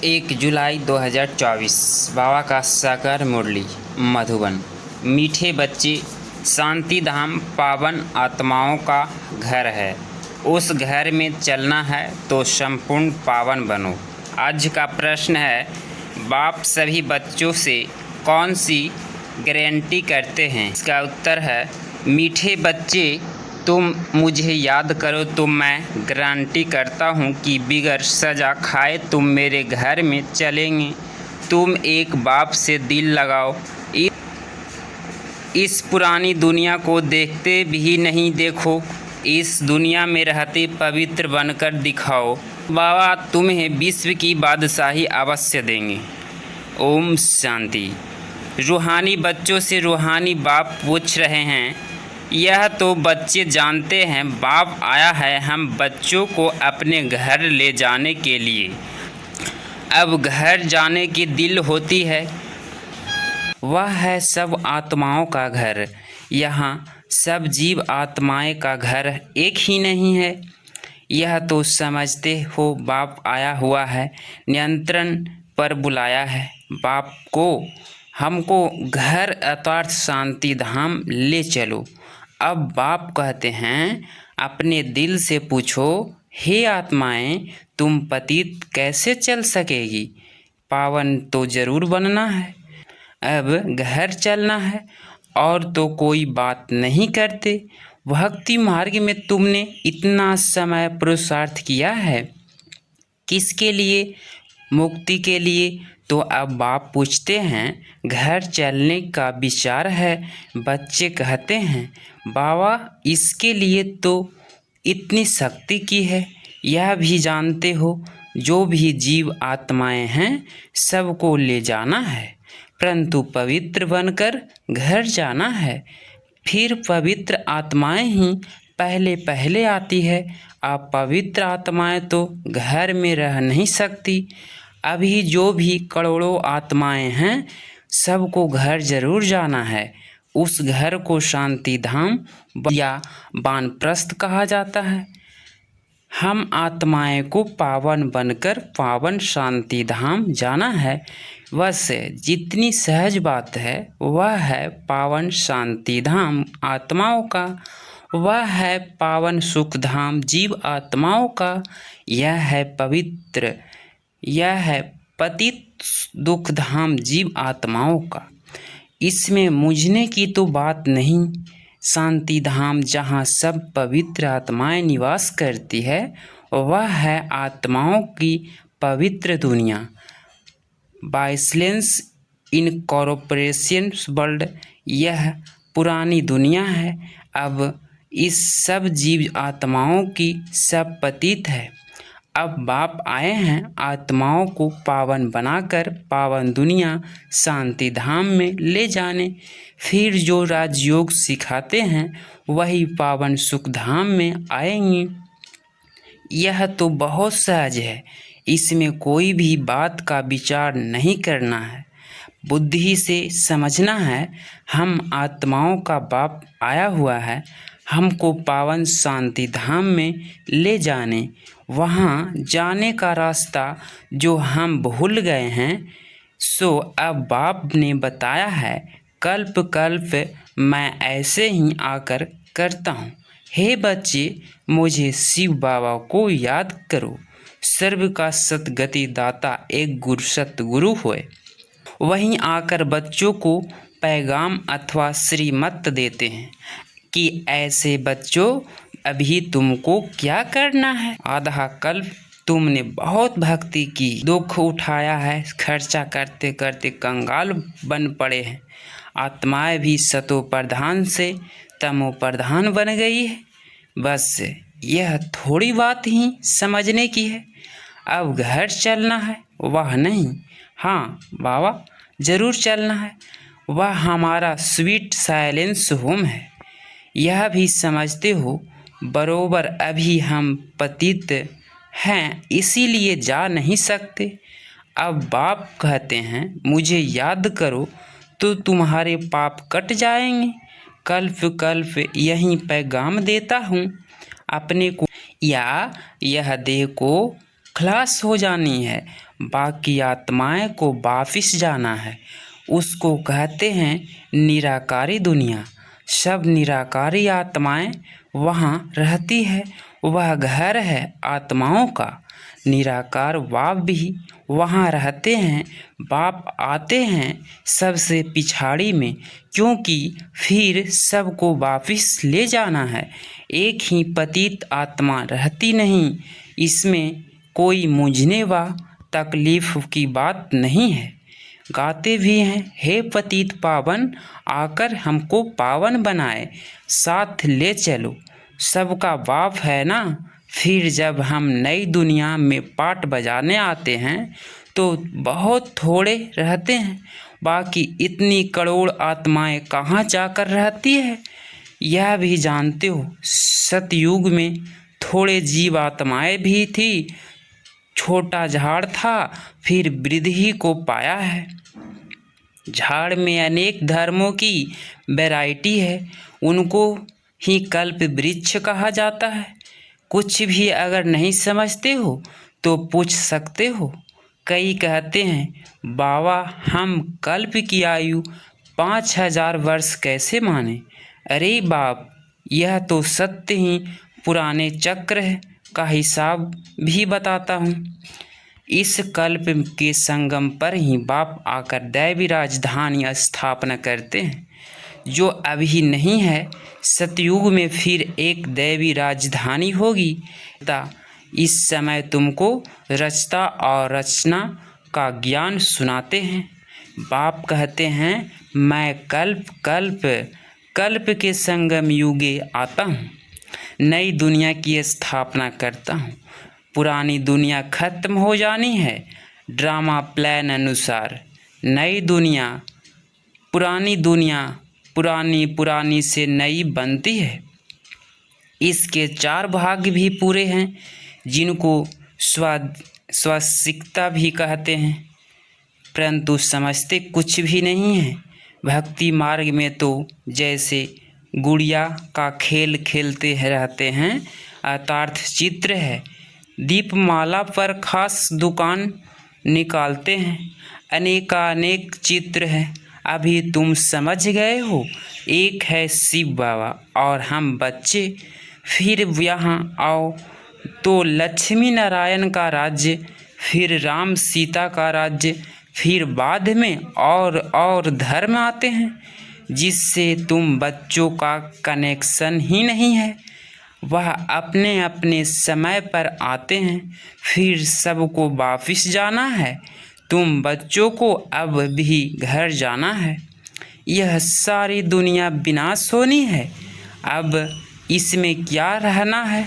1 जुलाई 2024 बाबा का साकार मुरली मधुबन। मीठे बच्चे शांति धाम पावन आत्माओं का घर है। उस घर में चलना है तो संपूर्ण पावन बनो। आज का प्रश्न है, बाप सभी बच्चों से कौन सी गारंटी करते हैं? इसका उत्तर है, मीठे बच्चे तुम मुझे याद करो तो मैं गारंटी करता हूँ कि बिगर सज़ा खाए तुम मेरे घर में चलेंगे। तुम एक बाप से दिल लगाओ, इस पुरानी दुनिया को देखते भी नहीं देखो, इस दुनिया में रहते पवित्र बनकर दिखाओ। बाबा तुम्हें विश्व की बादशाही अवश्य देंगे। ओम शांति। रूहानी बच्चों से रूहानी बाप पूछ रहे हैं, यह तो बच्चे जानते हैं बाप आया है हम बच्चों को अपने घर ले जाने के लिए। अब घर जाने की दिल होती है, वह है सब आत्माओं का घर। यहाँ सब जीव आत्माएं का घर एक ही नहीं है। यह तो समझते हो बाप आया हुआ है, नियंत्रण पर बुलाया है। बाप को हमको घर अर्थात शांति धाम ले चलो। अब बाप कहते हैं, अपने दिल से पूछो, हे आत्माएं तुम पतित कैसे चल सकेगी? पावन तो जरूर बनना है। अब घर चलना है और तो कोई बात नहीं करते। भक्ति मार्ग में तुमने इतना समय पुरुषार्थ किया है, किसके लिए? मुक्ति के लिए। तो अब बाप पूछते हैं, घर चलने का विचार है? बच्चे कहते हैं, बाबा इसके लिए तो इतनी शक्ति की है। यह भी जानते हो जो भी जीव आत्माएं हैं सबको ले जाना है, परंतु पवित्र बनकर घर जाना है। फिर पवित्र आत्माएं ही पहले पहले आती है। अब पवित्र आत्माएं तो घर में रह नहीं सकती। अभी जो भी करोड़ों आत्माएं हैं सबको घर जरूर जाना है। उस घर को शांति धाम या वानप्रस्थ कहा जाता है। हम आत्माएं को पावन बनकर पावन शांति धाम जाना है। बस जितनी सहज बात है वह है पावन शांति धाम आत्माओं का, वह है पावन सुख धाम जीव आत्माओं का। यह है पवित्र, यह है पतित दुख धाम जीव आत्माओं का। इसमें मुझने की तो बात नहीं। शांति धाम जहाँ सब पवित्र आत्माएं निवास करती है वह है आत्माओं की पवित्र दुनिया। बाइसलेंस इनकॉर्पोरेशन वर्ल्ड यह पुरानी दुनिया है। अब इस सब जीव आत्माओं की सब पतित है। अब बाप आए हैं आत्माओं को पावन बनाकर पावन दुनिया शांति धाम में ले जाने। फिर जो राजयोग सिखाते हैं वही पावन सुख धाम में आएंगे। यह तो बहुत सहज है, इसमें कोई भी बात का विचार नहीं करना है, बुद्धि से समझना है। हम आत्माओं का बाप आया हुआ है हमको पावन शांति धाम में ले जाने। वहाँ जाने का रास्ता जो हम भूल गए हैं सो अब बाप ने बताया है। कल्प कल्प मैं ऐसे ही आकर करता हूँ। हे बच्चे मुझे शिव बाबा को याद करो। सर्व का सतगति दाता एक गुरु सतगुरु हुए। वहीं आकर बच्चों को पैगाम अथवा श्रीमत देते हैं कि ऐसे बच्चों अभी तुमको क्या करना है? आधा कल्प तुमने बहुत भक्ति की, दुख उठाया है, खर्चा करते करते कंगाल बन पड़े हैं। आत्माएं भी सतो प्रधान से तमो प्रधान बन गई है। बस यह थोड़ी बात ही समझने की है। अब घर चलना है वह नहीं। हाँ बाबा जरूर चलना है, वह हमारा स्वीट साइलेंस होम है। यह भी समझते हो बरोबर अभी हम पतित हैं इसीलिए जा नहीं सकते। अब बाप कहते हैं, मुझे याद करो तो तुम्हारे पाप कट जाएंगे। कल्प कल्प यही पैगाम देता हूँ अपने को, या यह देह को खलास हो जानी है। बाकी आत्माएं को वापिस जाना है। उसको कहते हैं निराकारी दुनिया। सब निराकारी आत्माएं वहाँ रहती है। वह घर है आत्माओं का। निराकार बाप भी वहाँ रहते हैं। बाप आते हैं सबसे पिछाड़ी में, क्योंकि फिर सबको वापिस ले जाना है। एक ही पतित आत्मा रहती नहीं। इसमें कोई मुझने व तकलीफ की बात नहीं है। गाते भी हैं, हे पतित पावन आकर हमको पावन बनाए, साथ ले चलो। सबका बाप है ना। फिर जब हम नई दुनिया में पाठ बजाने आते हैं तो बहुत थोड़े रहते हैं। बाकी इतनी करोड़ आत्माएं कहाँ जाकर रहती है, यह भी जानते हो। सतयुग में थोड़े जीव आत्माएं भी थी। छोटा झाड़ था, फिर वृद्धि को पाया है। झाड़ में अनेक धर्मों की वैरायटी है। उनको ही कल्प वृक्ष कहा जाता है। कुछ भी अगर नहीं समझते हो तो पूछ सकते हो। कई कहते हैं बाबा हम कल्प की आयु 5000 वर्ष कैसे माने। अरे बाप, यह तो सत्य ही पुराने चक्र का हिसाब भी बताता हूँ। इस कल्प के संगम पर ही बाप आकर दैवी राजधानी स्थापना करते हैं, जो अभी नहीं है। सतयुग में फिर एक दैवी राजधानी होगी। इस समय तुमको रचता और रचना का ज्ञान सुनाते हैं। बाप कहते हैं मैं कल्प के संगम युगे आता हूँ। नई दुनिया की स्थापना करता हूँ। पुरानी दुनिया खत्म हो जानी है। ड्रामा प्लान अनुसार नई दुनिया पुरानी से नई बनती है। इसके 4 भाग भी पूरे हैं, जिनको स्वासिकता भी कहते हैं, परंतु समझते कुछ भी नहीं है। भक्ति मार्ग में तो जैसे गुड़िया का खेल खेलते रहते हैं, अर्थार्थ चित्र है। दीपमाला पर खास दुकान निकालते हैं। अनेकानेक चित्र है। अभी तुम समझ गए हो। एक है शिव बाबा और हम बच्चे। फिर यहाँ आओ तो लक्ष्मी नारायण का राज्य, फिर राम सीता का राज्य, फिर बाद में और धर्म आते हैं, जिससे तुम बच्चों का कनेक्शन ही नहीं है। वह अपने अपने समय पर आते हैं। फिर सबको वापिस जाना है। तुम बच्चों को अब भी घर जाना है। यह सारी दुनिया विनाश होनी है। अब इसमें क्या रहना है।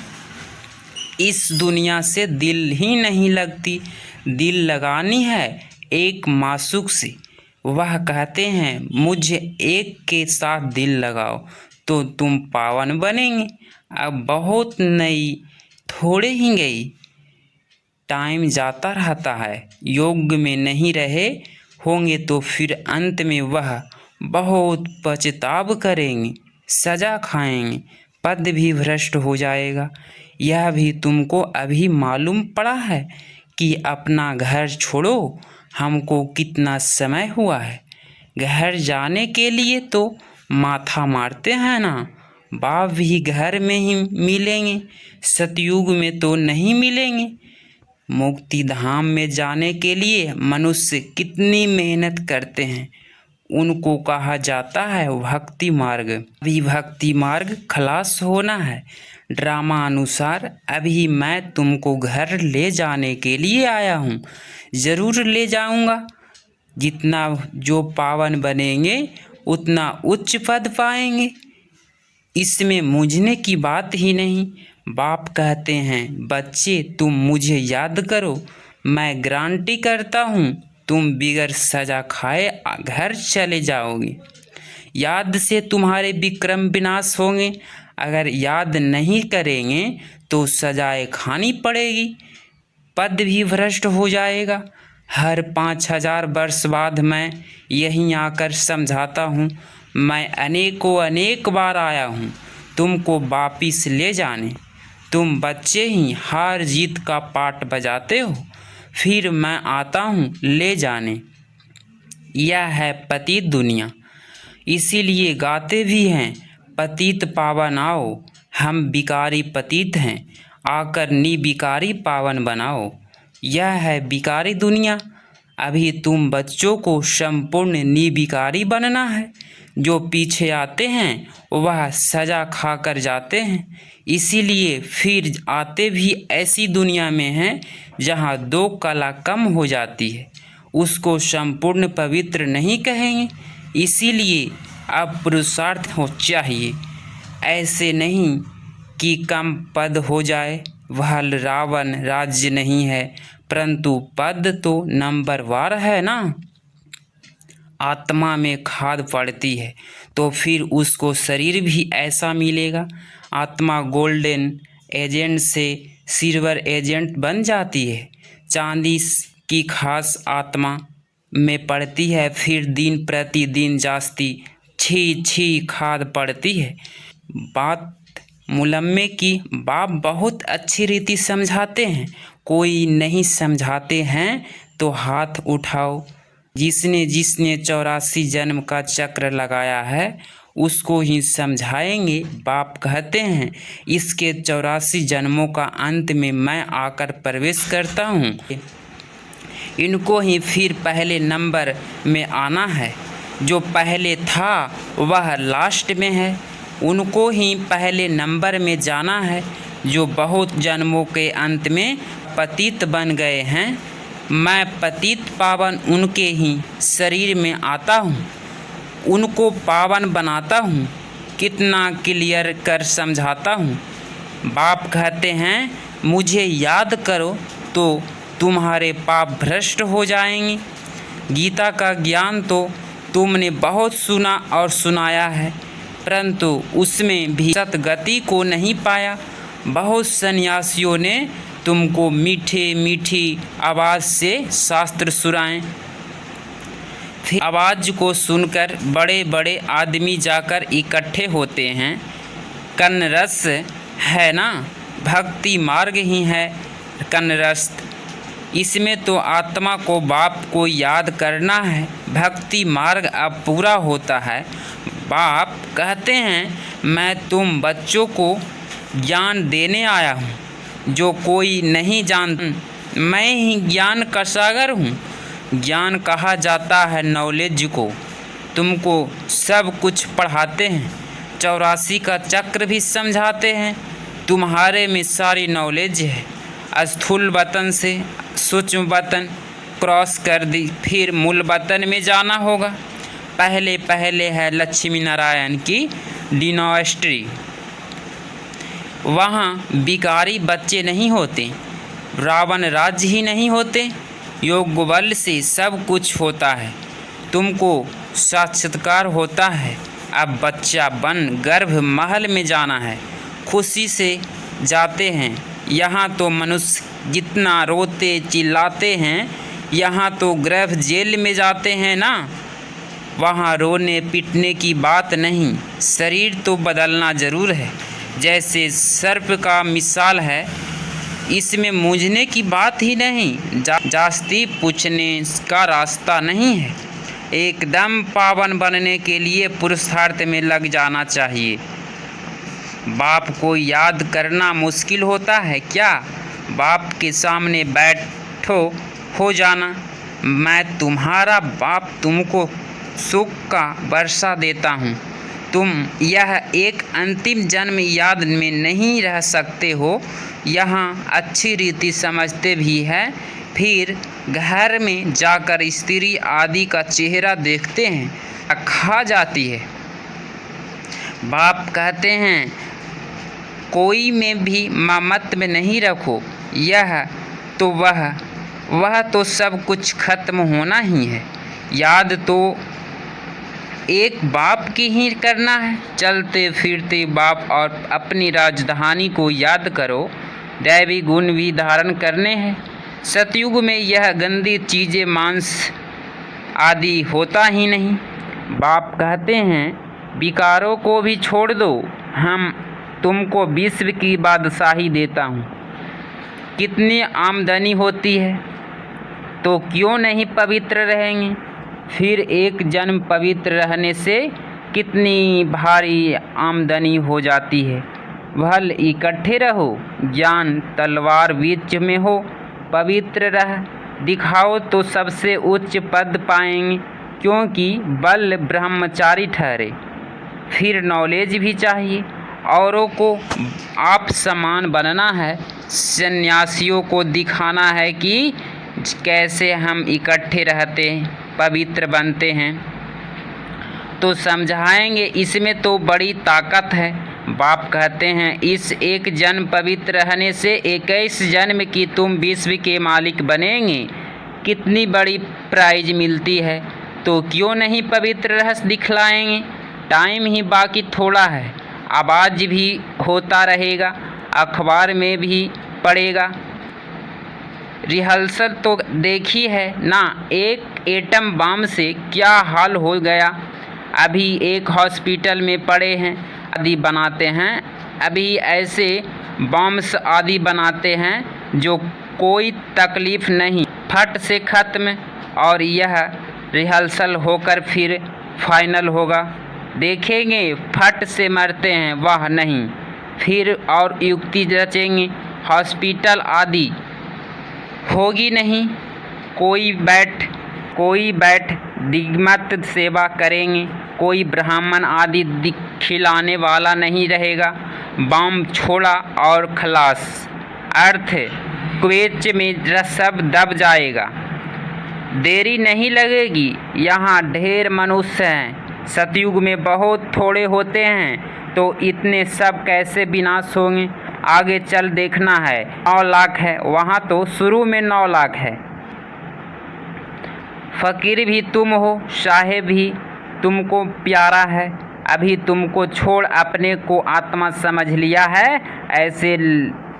इस दुनिया से दिल ही नहीं लगती। दिल लगानी है एक मासूक से। वह कहते हैं मुझे एक के साथ दिल लगाओ तो तुम पावन बनेंगे। अब बहुत नई थोड़े ही गई। टाइम जाता रहता है। योग में नहीं रहे होंगे तो फिर अंत में वह बहुत पछताव करेंगे, सजा खाएंगे, पद भी भ्रष्ट हो जाएगा। यह भी तुमको अभी मालूम पड़ा है कि अपना घर छोड़ो। हमको कितना समय हुआ है। घर जाने के लिए तो माथा मारते हैं ना। बाप भी घर में ही मिलेंगे, सतयुग में तो नहीं मिलेंगे। मुक्ति धाम में जाने के लिए मनुष्य कितनी मेहनत करते हैं, उनको कहा जाता है भक्ति मार्ग। अभी भक्ति मार्ग खलास होना है। ड्रामा अनुसार अभी मैं तुमको घर ले जाने के लिए आया हूँ। ज़रूर ले जाऊँगा। जितना जो पावन बनेंगे उतना उच्च पद पाएंगे। इसमें मुझने की बात ही नहीं। बाप कहते हैं बच्चे तुम मुझे याद करो। मैं गारंटी करता हूँ तुम बिगर सजा खाए घर चले जाओगे। याद से तुम्हारे विक्रम विनाश होंगे। अगर याद नहीं करेंगे तो सजाएं खानी पड़ेगी, पद भी भ्रष्ट हो जाएगा। हर 5000 वर्ष बाद मैं यहीं आकर समझाता हूँ। मैं अनेक बार आया हूँ तुमको वापिस ले जाने। तुम बच्चे ही हार जीत का पाठ बजाते हो, फिर मैं आता हूँ ले जाने। यह है पतित दुनिया, इसीलिए गाते भी हैं पतित पावन आओ। हम बिकारी पतित हैं, आकर निबिकारी पावन बनाओ। यह है बिकारी दुनिया, अभी तुम बच्चों को संपूर्ण निबिकारी बनना है। जो पीछे आते हैं वह सजा खाकर जाते हैं, इसीलिए फिर आते भी ऐसी दुनिया में हैं जहाँ 2 कला कम हो जाती है, उसको संपूर्ण पवित्र नहीं कहेंगे। इसीलिए अब पुरुषार्थ हो चाहिए, ऐसे नहीं कि कम पद हो जाए। वह रावण राज्य नहीं है, परंतु पद तो नंबरवार है ना। आत्मा में खाद पड़ती है तो फिर उसको शरीर भी ऐसा मिलेगा। आत्मा गोल्डन एजेंट से सिल्वर एजेंट बन जाती है। चांदी की खास आत्मा में पड़ती है, फिर दिन प्रतिदिन जास्ती छी छी खाद पड़ती है। बात मुलम्मे की बाप बहुत अच्छी रीति समझाते हैं, कोई नहीं समझाते हैं तो हाथ उठाओ। जिसने जिसने 84 जन्म का चक्र लगाया है उसको ही समझाएंगे। बाप कहते हैं इसके 84 जन्मों का अंत में मैं आकर प्रवेश करता हूँ, इनको ही फिर पहले नंबर में आना है। जो पहले था वह लास्ट में है, उनको ही पहले नंबर में जाना है। जो बहुत जन्मों के अंत में पतित बन गए हैं, मैं पतित पावन उनके ही शरीर में आता हूँ, उनको पावन बनाता हूँ। कितना क्लियर कर समझाता हूँ। बाप कहते हैं मुझे याद करो तो तुम्हारे पाप भ्रष्ट हो जाएंगे। गीता का ज्ञान तो तुमने बहुत सुना और सुनाया है, परंतु उसमें भी सतगति को नहीं पाया। बहुत सन्यासियों ने तुमको मीठे मीठी आवाज़ से शास्त्र सुनाए, फिर आवाज़ को सुनकर बड़े बड़े आदमी जाकर इकट्ठे होते हैं। कन्नरस है ना, भक्ति मार्ग ही है कन्नरस। इसमें तो आत्मा को बाप को याद करना है, भक्ति मार्ग अब पूरा होता है। बाप कहते हैं मैं तुम बच्चों को ज्ञान देने आया हूँ, जो कोई नहीं जानता। मैं ही ज्ञान का सागर हूँ। ज्ञान कहा जाता है नॉलेज को। तुमको सब कुछ पढ़ाते हैं, 84 का चक्र भी समझाते हैं। तुम्हारे में सारी नॉलेज है। स्थूल वतन से सूक्ष्म वतन क्रॉस कर दी, फिर मूल वतन में जाना होगा। पहले पहले है लक्ष्मी नारायण की डिनास्टी, वहाँ बिकारी बच्चे नहीं होते, रावण राज्य ही नहीं होते। योग बल से सब कुछ होता है, तुमको साक्षात्कार होता है। अब बच्चा बन गर्भ महल में जाना है, खुशी से जाते हैं। यहाँ तो मनुष्य जितना रोते चिल्लाते हैं, यहाँ तो गर्भ जेल में जाते हैं ना। वहाँ रोने पीटने की बात नहीं, शरीर तो बदलना ज़रूर है। जैसे सर्प का मिसाल है, इसमें मूझने की बात ही नहीं, जास्ती पूछने का रास्ता नहीं है। एकदम पावन बनने के लिए पुरुषार्थ में लग जाना चाहिए। बाप को याद करना मुश्किल होता है क्या? बाप के सामने बैठो हो जाना, मैं तुम्हारा बाप तुमको सुख का वर्षा देता हूँ। तुम यह एक अंतिम जन्म याद में नहीं रह सकते हो। यहाँ अच्छी रीति समझते भी है, फिर घर में जाकर स्त्री आदि का चेहरा देखते हैं, खा जाती है। बाप कहते हैं कोई में भी ममत्व में नहीं रखो, यह तो वह तो सब कुछ खत्म होना ही है। याद तो एक बाप की ही करना है। चलते फिरते बाप और अपनी राजधानी को याद करो। दैवी गुण भी धारण करने हैं। सतयुग में यह गंदी चीज़ें मांस आदि होता ही नहीं। बाप कहते हैं विकारों को भी छोड़ दो, हम तुमको विश्व की बादशाही देता हूँ। कितनी आमदनी होती है, तो क्यों नहीं पवित्र रहेंगे। फिर एक जन्म पवित्र रहने से कितनी भारी आमदनी हो जाती है। भल इकट्ठे रहो, ज्ञान तलवार बीच में हो, पवित्र रह दिखाओ तो सबसे उच्च पद पाएंगे, क्योंकि बल ब्रह्मचारी ठहरे। फिर नॉलेज भी चाहिए, औरों को आप समान बनना है। सन्यासियों को दिखाना है कि कैसे हम इकट्ठे रहते हैं, पवित्र बनते हैं, तो समझाएंगे। इसमें तो बड़ी ताकत है। बाप कहते हैं इस एक जन्म पवित्र रहने से 21 जन्म की तुम विश्व के मालिक बनेंगे। कितनी बड़ी प्राइज मिलती है, तो क्यों नहीं पवित्र रहस्य दिखलाएंगे। टाइम ही बाकी थोड़ा है, अब आज भी होता रहेगा, अखबार में भी पड़ेगा। रिहर्सल तो देखी है ना, एक एटम बम से क्या हाल हो गया। अभी एक हॉस्पिटल में पड़े हैं, आदि बनाते हैं। अभी ऐसे बम्स आदि बनाते हैं जो कोई तकलीफ़ नहीं, फट से ख़त्म। और यह रिहर्सल होकर फिर फाइनल होगा, देखेंगे फट से मरते हैं वह नहीं। फिर और युक्ति रचेंगे, हॉस्पिटल आदि होगी नहीं। कोई बैठ दिग्मत सेवा करेंगे, कोई ब्राह्मण आदि खिलाने वाला नहीं रहेगा। बम छोड़ा और खलास, अर्थ क्वेच में सब दब जाएगा। देरी नहीं लगेगी, यहाँ ढेर मनुष्य हैं। सतयुग में बहुत थोड़े होते हैं, तो इतने सब कैसे विनाश होंगे। आगे चल देखना है। 9 लाख है, वहाँ तो शुरू में 9 लाख है। फ़कीर भी तुम हो, साहेब भी तुमको प्यारा है। अभी तुमको छोड़ अपने को आत्मा समझ लिया है, ऐसे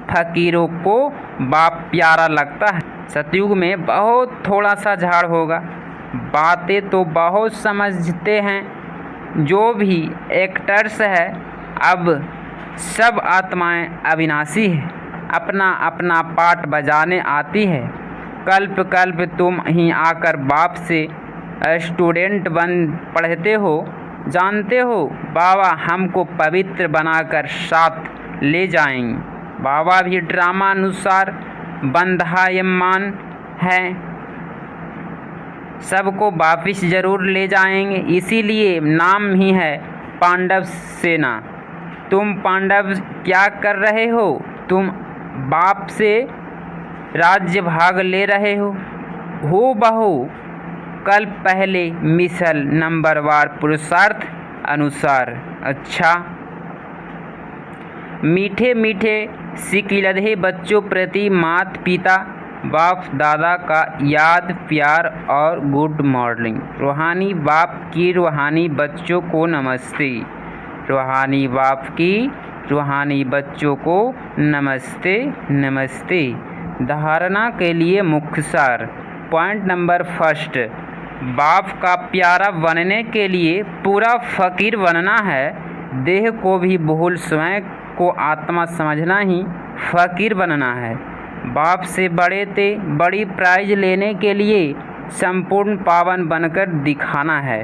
फ़कीरों को बाप प्यारा लगता है। सतयुग में बहुत थोड़ा सा झाड़ होगा। बातें तो बहुत समझते हैं जो भी एक्टर्स है। अब सब आत्माएं अविनाशी है, अपना अपना पार्ट बजाने आती है। कल्प कल्प तुम ही आकर बाप से स्टूडेंट बन पढ़ते हो। जानते हो बाबा हमको पवित्र बनाकर साथ ले जाएंगे। बाबा भी ड्रामा अनुसार बंधायमान है, सबको वापिस जरूर ले जाएंगे। इसीलिए नाम ही है पांडव सेना। तुम पांडव क्या कर रहे हो, तुम बाप से राज्य भाग ले रहे हो बहू। कल पहले मिसल नंबरवार पुरुषार्थ अनुसार। अच्छा, मीठे मीठे सिकिलधे बच्चों प्रति माता पिता बाप दादा का याद प्यार और गुड मॉर्निंग। रूहानी बाप की रूहानी बच्चों को नमस्ते। रूहानी बाप की रूहानी बच्चों को नमस्ते नमस्ते। धारणा के लिए मुख्य सार। पॉइंट नंबर फर्स्ट, बाप का प्यारा बनने के लिए पूरा फ़कीर बनना है। देह को भी भूल स्वयं को आत्मा समझना ही फ़कीर बनना है। बाप से बड़ी प्राइज लेने के लिए संपूर्ण पावन बनकर दिखाना है।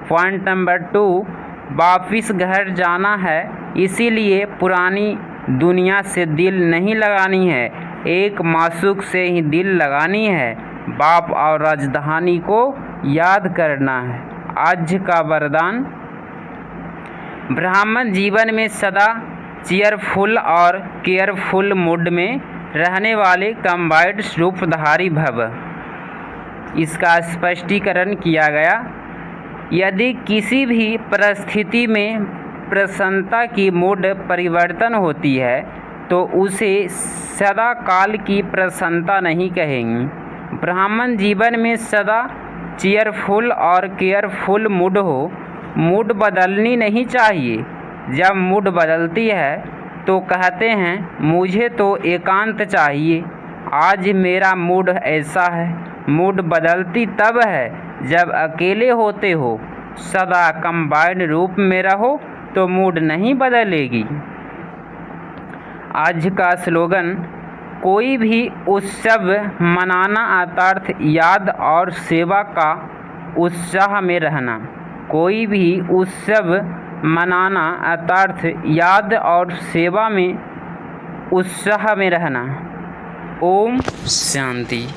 पॉइंट नंबर 2, वापिस घर जाना है, इसीलिए पुरानी दुनिया से दिल नहीं लगानी है, एक मासूक से ही दिल लगानी है। बाप और राजधानी को याद करना है। आज का वरदान, ब्राह्मण जीवन में सदा चीयरफुल और केयरफुल मूड में रहने वाले कंबाइंड रूपधारी भव। इसका स्पष्टीकरण किया गया। यदि किसी भी परिस्थिति में प्रसन्नता की मूड परिवर्तन होती है तो उसे सदा काल की प्रसन्नता नहीं कहेंगे। ब्राह्मण जीवन में सदा चीयरफुल और केयरफुल मूड हो। मूड बदलनी नहीं चाहिए। जब मूड बदलती है तो कहते हैं मुझे तो एकांत चाहिए, आज मेरा मूड ऐसा है। मूड बदलती तब है जब अकेले होते हो। सदा कंबाइंड रूप में रहो तो मूड नहीं बदलेगी। आज का स्लोगन, कोई भी उत्सव मनाना अर्थात याद और सेवा का उत्साह में रहना। कोई भी उत्सव मनाना अर्थात याद और सेवा में उत्साह में रहना। ओम शांति।